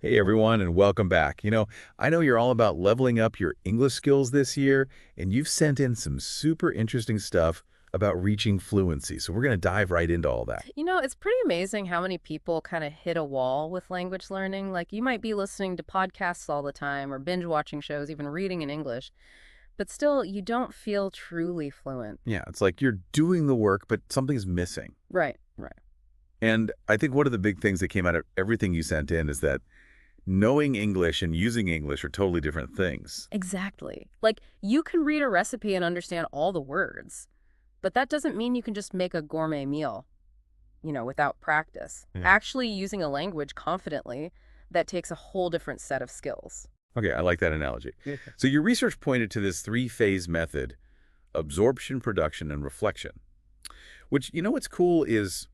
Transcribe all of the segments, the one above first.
Hey everyone, and welcome back. I know you're all about leveling up your English skills this year, and you've sent in some super interesting stuff about reaching fluency. So we're going to dive right into all that. It's pretty amazing how many people kind of hit a wall with language learning. Like, you might be listening to podcasts all the time or binge watching shows, even reading in English, but still, you don't feel truly fluent. Yeah, it's like you're doing the work, but something's missing. Right, right. And I think one of the big things that came out of everything you sent in is that knowing English and using English are totally different things. Exactly. Like, you can read a recipe and understand all the words, but that doesn't mean you can just make a gourmet meal, without practice. Yeah. Actually using a language confidently, that takes a whole different set of skills. Okay, I like that analogy. Yeah. So your research pointed to this three-phase method: absorption, production, and reflection, which, what's cool is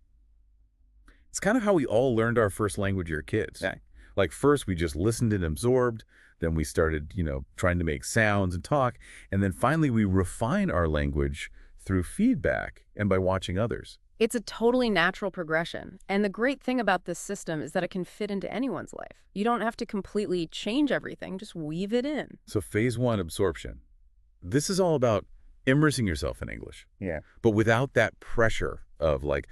it's kind of how we all learned our first language as kids. Yeah. Like first we just listened and absorbed, then we started, trying to make sounds and talk, and then finally we refine our language through feedback and by watching others. It's a totally natural progression. And the great thing about this system is that it can fit into anyone's life. You don't have to completely change everything, just weave it in. So phase one, absorption. This is all about immersing yourself in English, Yeah. but without that pressure of like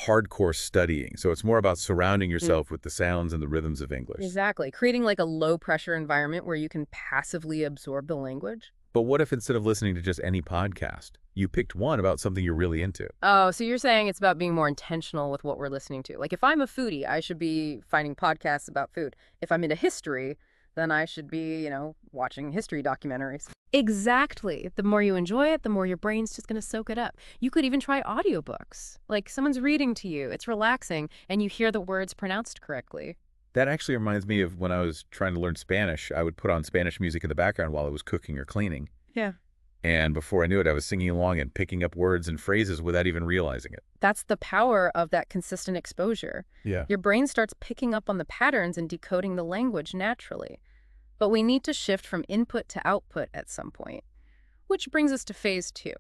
hardcore studying. So it's more about surrounding Mm. yourself with the sounds and the rhythms of English. Exactly. Creating like a low pressure environment where you can passively absorb the language. But what if instead of listening to just any podcast, you picked one about something you're really into? Oh, so you're saying it's about being more intentional with what we're listening to. Like, if I'm a foodie, I should be finding podcasts about food. If I'm into history, then I should be, watching history documentaries. Exactly. The more you enjoy it, the more your brain's just going to soak it up. You could even try audiobooks. Like, someone's reading to you, it's relaxing, and you hear the words pronounced correctly. That actually reminds me of when I was trying to learn Spanish. I would put on Spanish music in the background while I was cooking or cleaning. Yeah. And before I knew it, I was singing along and picking up words and phrases without even realizing it. That's the power of that consistent exposure. Yeah. Your brain starts picking up on the patterns and decoding the language naturally. But we need to shift from input to output at some point, which brings us to phase two,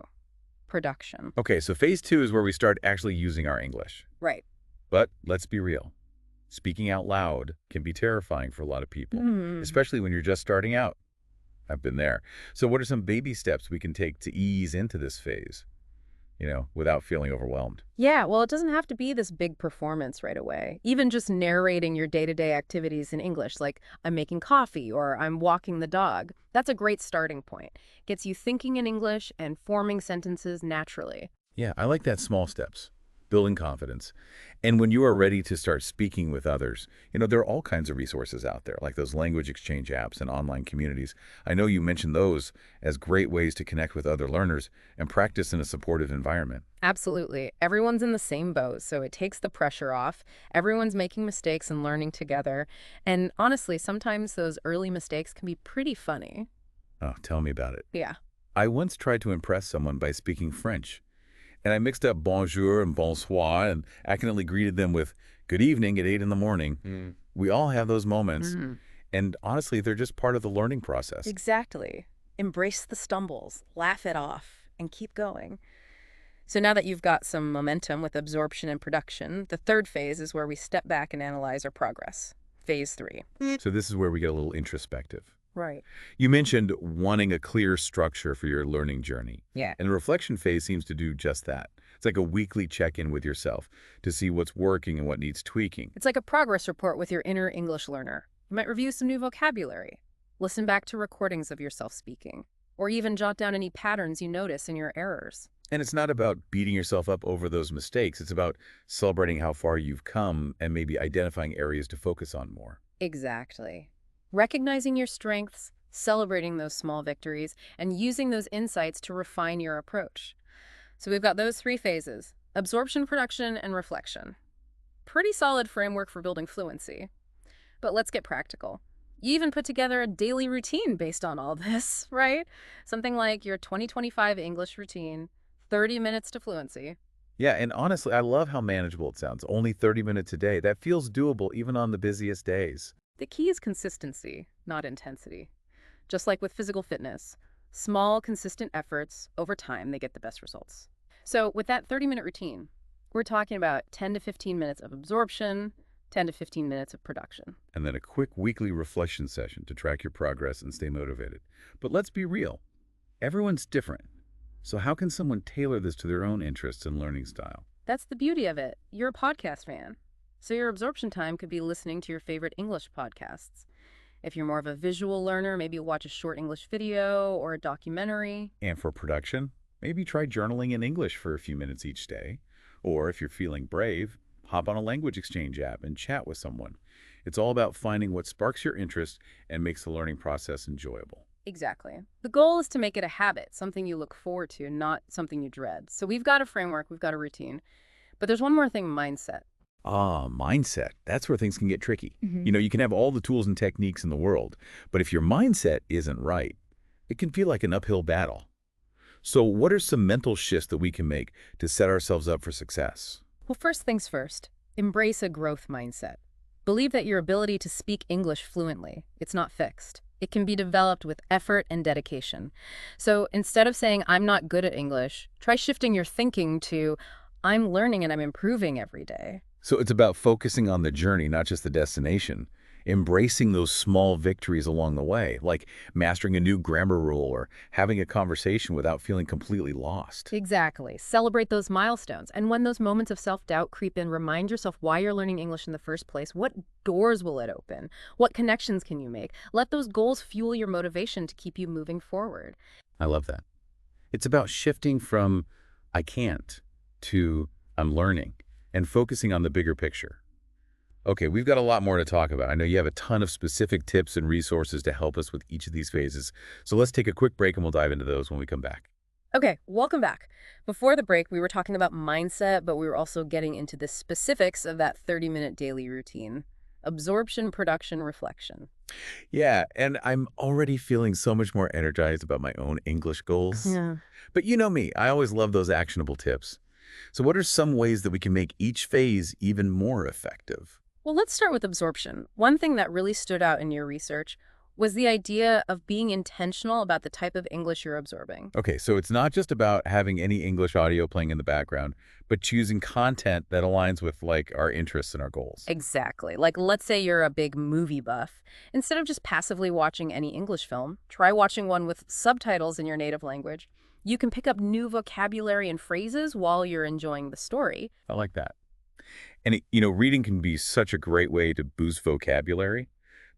production. Okay, so phase two is where we start actually using our English. Right. But let's be real. Speaking out loud can be terrifying for a lot of people, Mm. especially when you're just starting out. I've been there. So what are some baby steps we can take to ease into this phase, without feeling overwhelmed? Yeah, well, it doesn't have to be this big performance right away. Even just narrating your day-to-day activities in English, like I'm making coffee or I'm walking the dog, that's a great starting point. Gets you thinking in English and forming sentences naturally. Yeah, I like that small steps, building confidence. And when you are ready to start speaking with others, there are all kinds of resources out there, like those language exchange apps and online communities. I know you mentioned those as great ways to connect with other learners and practice in a supportive environment. Absolutely. Everyone's in the same boat, so it takes the pressure off. Everyone's making mistakes and learning together. And honestly, sometimes those early mistakes can be pretty funny. Oh, tell me about it. Yeah. I once tried to impress someone by speaking French, and I mixed up bonjour and bonsoir and accidentally greeted them with good evening at 8 in the morning. We all have those moments, Mhm. and honestly, they're just part of the learning process. Exactly. Embrace the stumbles, laugh it off, and keep going. So now that you've got some momentum with absorption and production, the third phase is where we step back and analyze our progress. Phase three. So this is where we get a little introspective. Right. You mentioned wanting a clear structure for your learning journey, Yeah. and the reflection phase seems to do just that. It's like a weekly check-in with yourself to see what's working and what needs tweaking. It's like a progress report with your inner English learner. You might review some new vocabulary, listen back to recordings of yourself speaking, or even jot down any patterns you notice in your errors. And it's not about beating yourself up over those mistakes. It's about celebrating how far you've come and maybe identifying areas to focus on more. Exactly. Recognizing your strengths, celebrating those small victories, and using those insights to refine your approach. So we've got those three phases: absorption, production, and reflection. Pretty solid framework for building fluency. But let's get practical. You even put together a daily routine based on all this, right? Something like your 2025 English routine, 30 minutes to fluency. Yeah, and honestly, I love how manageable it sounds. Only 30 minutes a day. That feels doable even on the busiest days. The key is consistency, not intensity. Just like with physical fitness, small, consistent efforts, over time, they get the best results. So with that 30-minute routine, we're talking about 10 to 15 minutes of absorption, 10 to 15 minutes of production. And then a quick weekly reflection session to track your progress and stay motivated. But let's be real. Everyone's different. So how can someone tailor this to their own interests and learning style? That's the beauty of it. You're a podcast fan. So your absorption time could be listening to your favorite English podcasts. If you're more of a visual learner, maybe watch a short English video or a documentary. And for production, maybe try journaling in English for a few minutes each day. Or if you're feeling brave, hop on a language exchange app and chat with someone. It's all about finding what sparks your interest and makes the learning process enjoyable. Exactly. The goal is to make it a habit, something you look forward to, not something you dread. So we've got a framework, we've got a routine. But there's one more thing, mindset. Ah, mindset. That's where things can get tricky. Mhm. You can have all the tools and techniques in the world, but if your mindset isn't right, it can feel like an uphill battle. So what are some mental shifts that we can make to set ourselves up for success? Well, first things first, embrace a growth mindset. Believe that your ability to speak English fluently, it's not fixed. It can be developed with effort and dedication. So instead of saying, I'm not good at English, try shifting your thinking to, I'm learning and I'm improving every day. So it's about focusing on the journey, not just the destination. Embracing those small victories along the way, like mastering a new grammar rule or having a conversation without feeling completely lost. Exactly. Celebrate those milestones. And when those moments of self-doubt creep in, remind yourself why you're learning English in the first place. What doors will it open? What connections can you make? Let those goals fuel your motivation to keep you moving forward. I love that. It's about shifting from I can't to I'm learning and focusing on the bigger picture. Okay, we've got a lot more to talk about. I know you have a ton of specific tips and resources to help us with each of these phases. So let's take a quick break and we'll dive into those when we come back. Okay, welcome back. Before the break, we were talking about mindset, but we were also getting into the specifics of that 30-minute daily routine. Absorption, production, reflection. Yeah, and I'm already feeling so much more energized about my own English goals. Yeah. But you know me, I always love those actionable tips. So what are some ways that we can make each phase even more effective? Well, let's start with absorption. One thing that really stood out in your research was the idea of being intentional about the type of English you're absorbing. Okay, so it's not just about having any English audio playing in the background, but choosing content that aligns with our interests and our goals. Exactly. Like, let's say you're a big movie buff. Instead of just passively watching any English film, try watching one with subtitles in your native language. You can pick up new vocabulary and phrases while you're enjoying the story. I like that. And reading can be such a great way to boost vocabulary.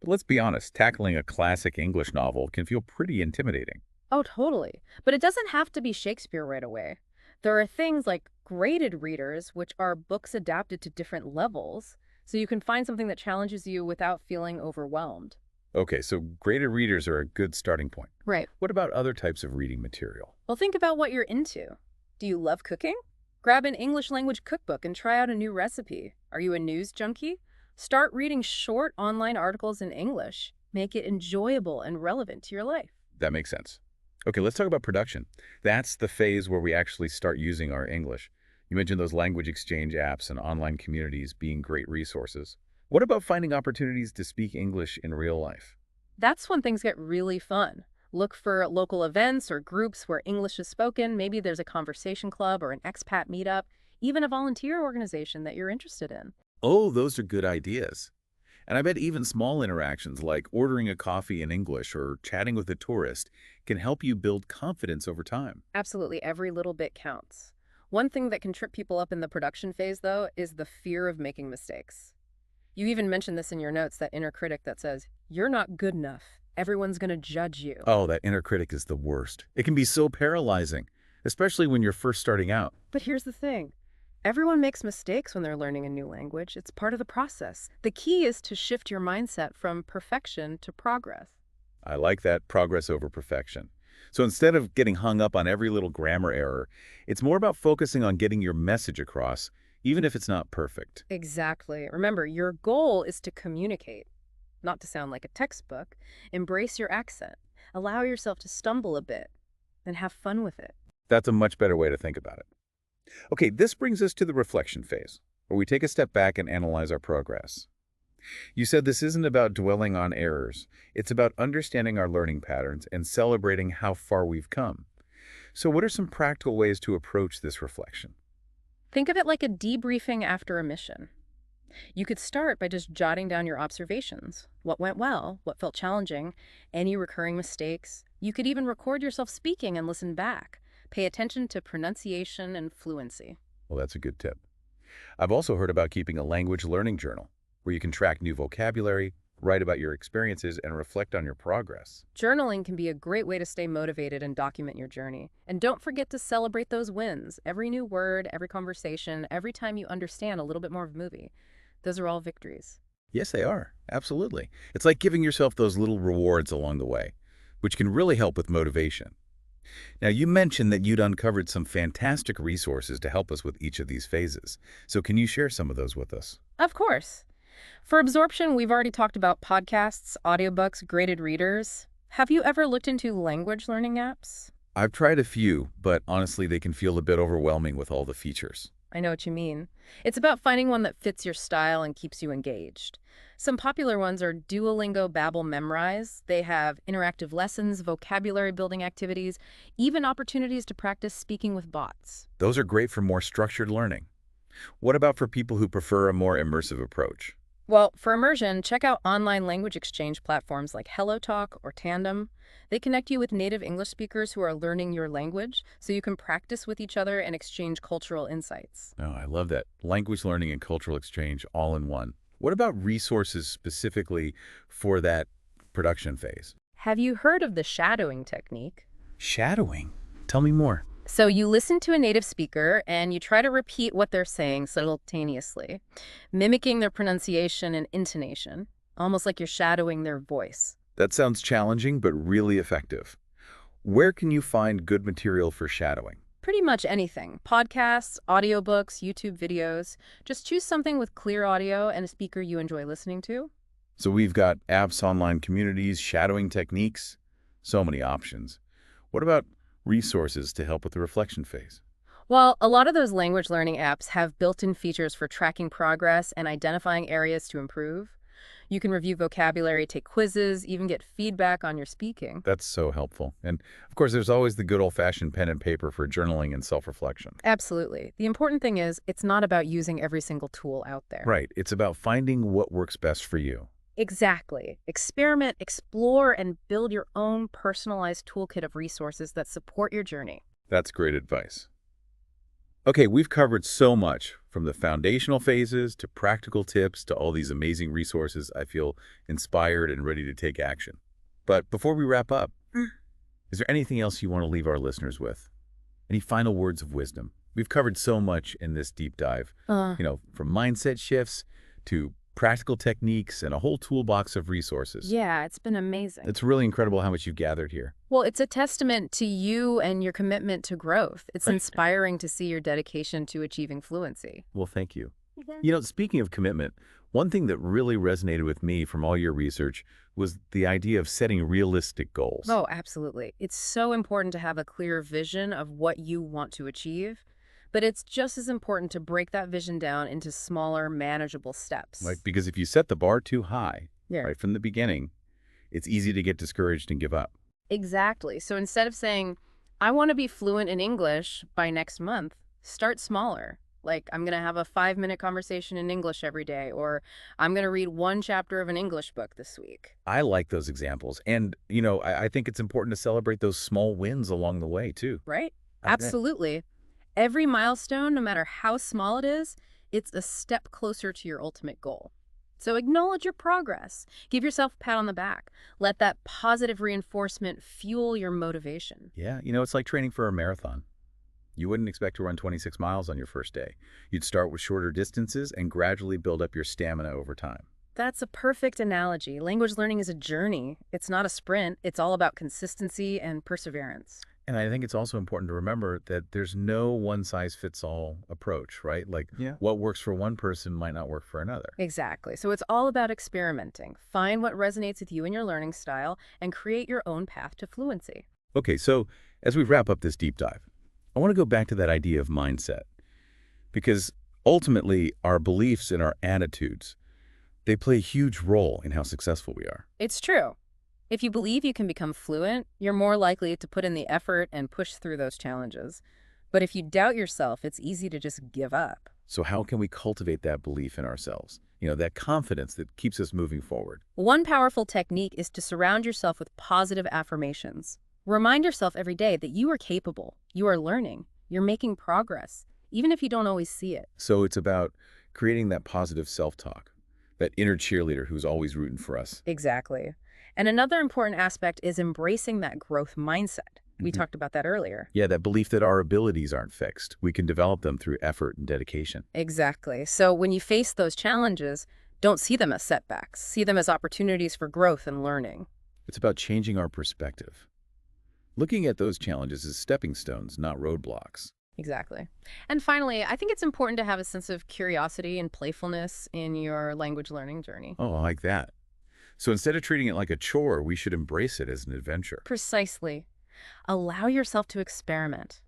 But let's be honest, tackling a classic English novel can feel pretty intimidating. Oh, totally. But it doesn't have to be Shakespeare right away. There are things like graded readers, which are books adapted to different levels, so you can find something that challenges you without feeling overwhelmed. Okay, so graded readers are a good starting point. Right. What about other types of reading material? Well, think about what you're into. Do you love cooking? Grab an English language cookbook and try out a new recipe. Are you a news junkie? Start reading short online articles in English. Make it enjoyable and relevant to your life. That makes sense. Okay, let's talk about production. That's the phase where we actually start using our English. You mentioned those language exchange apps and online communities being great resources. What about finding opportunities to speak English in real life? That's when things get really fun. Look for local events or groups where English is spoken. Maybe there's a conversation club or an expat meetup, even a volunteer organization that you're interested in. Oh, those are good ideas. And I bet even small interactions like ordering a coffee in English or chatting with a tourist can help you build confidence over time. Absolutely, every little bit counts. One thing that can trip people up in the production phase, though, is the fear of making mistakes. You even mentioned this in your notes, that inner critic that says, you're not good enough. Everyone's going to judge you. Oh, that inner critic is the worst. It can be so paralyzing, especially when you're first starting out. But here's the thing. Everyone makes mistakes when they're learning a new language. It's part of the process. The key is to shift your mindset from perfection to progress. I like that, progress over perfection. So instead of getting hung up on every little grammar error, it's more about focusing on getting your message across, even if it's not perfect. Exactly. Remember, your goal is to communicate, not to sound like a textbook. Embrace your accent. Allow yourself to stumble a bit and have fun with it. That's a much better way to think about it. Okay, this brings us to the reflection phase, where we take a step back and analyze our progress. You said this isn't about dwelling on errors. It's about understanding our learning patterns and celebrating how far we've come. So what are some practical ways to approach this reflection? Think of it like a debriefing after a mission. You could start by just jotting down your observations. What went well, what felt challenging, any recurring mistakes. You could even record yourself speaking and listen back. Pay attention to pronunciation and fluency. Well, that's a good tip. I've also heard about keeping a language learning journal where you can track new vocabulary, write about your experiences, and reflect on your progress. Journaling can be a great way to stay motivated and document your journey. And don't forget to celebrate those wins. Every new word, every conversation, every time you understand a little bit more of a movie. Those are all victories. Yes, they are. Absolutely. It's like giving yourself those little rewards along the way, which can really help with motivation. Now, you mentioned that you'd uncovered some fantastic resources to help us with each of these phases. So can you share some of those with us? Of course. For absorption, we've already talked about podcasts, audiobooks, graded readers. Have you ever looked into language learning apps? I've tried a few, but honestly, they can feel a bit overwhelming with all the features. I know what you mean. It's about finding one that fits your style and keeps you engaged. Some popular ones are Duolingo, Babbel, Memrise. They have interactive lessons, vocabulary building activities, even opportunities to practice speaking with bots. Those are great for more structured learning. What about for people who prefer a more immersive approach? Well, for immersion, check out online language exchange platforms like HelloTalk or Tandem. They connect you with native English speakers who are learning your language, so you can practice with each other and exchange cultural insights. Oh, I love that. Language learning and cultural exchange all in one. What about resources specifically for that production phase? Have you heard of the shadowing technique? Shadowing. Tell me more. So you listen to a native speaker and you try to repeat what they're saying simultaneously, mimicking their pronunciation and intonation, almost like you're shadowing their voice. That sounds challenging, but really effective. Where can you find good material for shadowing? Pretty much anything. Podcasts, audiobooks, YouTube videos. Just choose something with clear audio and a speaker you enjoy listening to. So we've got apps, online communities, shadowing techniques, so many options. What about resources to help with the reflection phase? Well, a lot of those language learning apps have built-in features for tracking progress and identifying areas to improve. You can review vocabulary, take quizzes, even get feedback on your speaking. That's so helpful. And of course, there's always the good old-fashioned pen and paper for journaling and self-reflection. Absolutely. The important thing is, it's not about using every single tool out there. Right. It's about finding what works best for you. Exactly. Experiment, explore, and build your own personalized toolkit of resources that support your journey. That's great advice. Okay, we've covered so much, from the foundational phases to practical tips to all these amazing resources. I feel inspired and ready to take action. But before we wrap up, is there anything else you want to leave our listeners with? Any final words of wisdom? We've covered so much in this deep dive, from mindset shifts to practical techniques and a whole toolbox of resources. Yeah, it's been amazing. It's really incredible how much you've gathered here. Well, it's a testament to you and your commitment to growth. It's inspiring to see your dedication to achieving fluency. Well, thank you. Speaking of commitment, one thing that really resonated with me from all your research was the idea of setting realistic goals. Oh, absolutely. It's so important to have a clear vision of what you want to achieve, but it's just as important to break that vision down into smaller, manageable steps. Right? Because if you set the bar too high, Yeah. right from the beginning, it's easy to get discouraged and give up. Exactly. So instead of saying, I want to be fluent in English by next month, start smaller. Like, I'm going to have a 5-minute conversation in English every day, or I'm going to read one chapter of an English book this week. I like those examples. And, I think it's important to celebrate those small wins along the way, too. Right? Okay. Absolutely. Every milestone, no matter how small it is, it's a step closer to your ultimate goal. So acknowledge your progress. Give yourself a pat on the back. Let that positive reinforcement fuel your motivation. Yeah, it's like training for a marathon. You wouldn't expect to run 26 miles on your first day. You'd start with shorter distances and gradually build up your stamina over time. That's a perfect analogy. Language learning is a journey. It's not a sprint. It's all about consistency and perseverance. And I think it's also important to remember that there's no one-size-fits-all approach, right? Like, what works for one person might not work for another. Exactly. So it's all about experimenting. Find what resonates with you and your learning style and create your own path to fluency. Okay, so as we wrap up this deep dive, I want to go back to that idea of mindset. Because ultimately, our beliefs and our attitudes, they play a huge role in how successful we are. It's true. If you believe you can become fluent, you're more likely to put in the effort and push through those challenges. But if you doubt yourself, it's easy to just give up. So how can we cultivate that belief in ourselves? That confidence that keeps us moving forward. One powerful technique is to surround yourself with positive affirmations. Remind yourself every day that you are capable, you are learning, you're making progress, even if you don't always see it. So it's about creating that positive self-talk, that inner cheerleader who's always rooting for us. Exactly. And another important aspect is embracing that growth mindset. We Mhm. talked about that earlier. Yeah, that belief that our abilities aren't fixed. We can develop them through effort and dedication. Exactly. So when you face those challenges, don't see them as setbacks. See them as opportunities for growth and learning. It's about changing our perspective, looking at those challenges as stepping stones, not roadblocks. Exactly. And finally, I think it's important to have a sense of curiosity and playfulness in your language learning journey. Oh, I like that. So instead of treating it like a chore, we should embrace it as an adventure. Precisely. Allow yourself to experiment.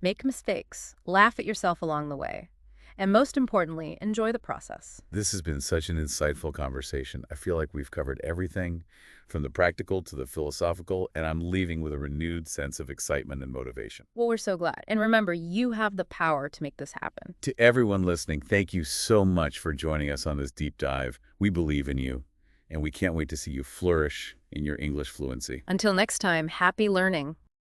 Make mistakes. Laugh at yourself along the way. And most importantly, enjoy the process. This has been such an insightful conversation. I feel like we've covered everything from the practical to the philosophical, and I'm leaving with a renewed sense of excitement and motivation. Well, we're so glad. And remember, you have the power to make this happen. To everyone listening, thank you so much for joining us on this deep dive. We believe in you, and we can't wait to see you flourish in your English fluency. Until next time, happy learning.